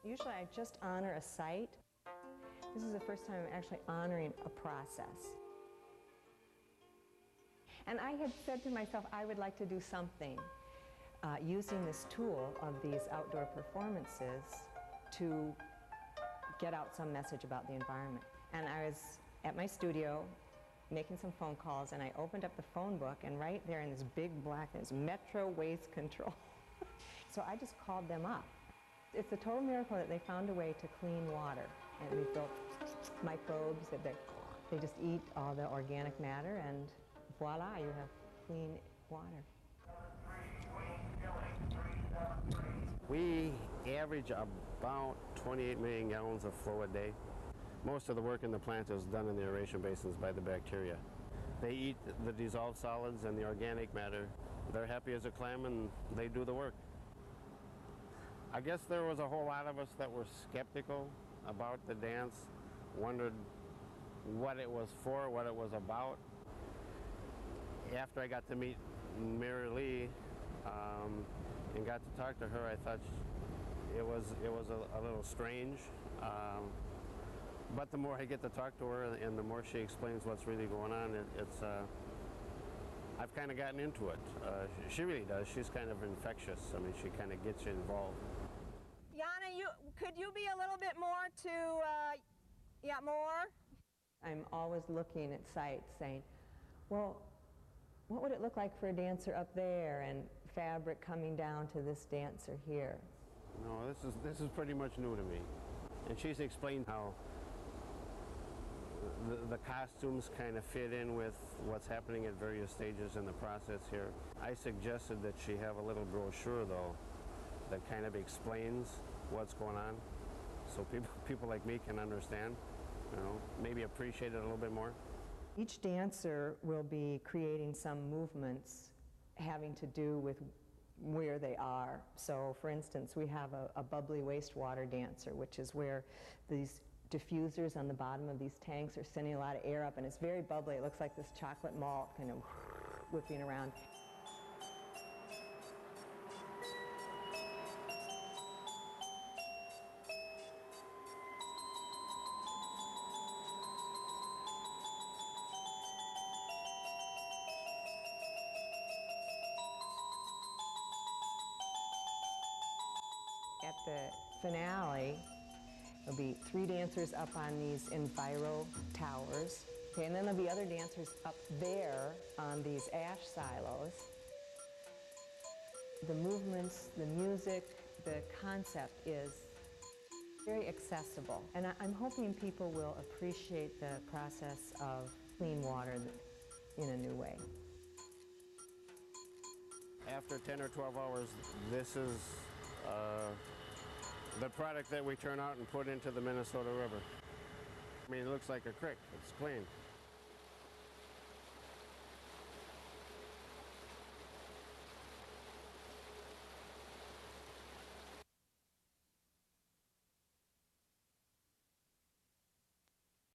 Usually I just honor a site. This is the first time I'm actually honoring a process. And I had said to myself I would like to do something using this tool of these outdoor performances to get out some message about the environment. And I was at my studio making some phone calls, and I opened up the phone book, and right there in this big black thing is Metro Waste Control. So I just called them up. It's a total miracle that they found a way to clean water. And we built microbes that they just eat all the organic matter, and voila, you have clean water. We average about 28 million gallons of flow a day. Most of the work in the plant is done in the aeration basins by the bacteria. They eat the dissolved solids and the organic matter. They're happy as a clam and they do the work. I guess there was a whole lot of us that were skeptical about the dance, wondered what it was for, what it was about. After I got to meet Marylee and got to talk to her, I thought it was a little strange. But the more I get to talk to her and the more she explains what's really going on, I've kind of gotten into it. She really does. She's kind of infectious. I mean, she kind of gets you involved. Jana, could you be a little bit more to, yeah, more? I'm always looking at sites saying, well, what would it look like for a dancer up there and fabric coming down to this dancer here? No, this is pretty much new to me. And she's explained how the costumes kind of fit in with what's happening at various stages in the process here. I suggested that she have a little brochure, though, that kind of explains what's going on, so people like me can understand, you know, maybe appreciate it a little bit more. Each dancer will be creating some movements having to do with where they are. So, for instance, we have a bubbly wastewater dancer, which is where these diffusers on the bottom of these tanks are sending a lot of air up, and it's very bubbly. It looks like this chocolate malt kind of whipping around. At the finale, there'll be 3 dancers up on these enviro towers. Okay, and then there'll be other dancers up there on these ash silos. The movements, the music, the concept is very accessible. And I'm hoping people will appreciate the process of clean water in a new way. After 10 or 12 hours, this is the product that we turn out and put into the Minnesota River. I mean, it looks like a creek. It's clean.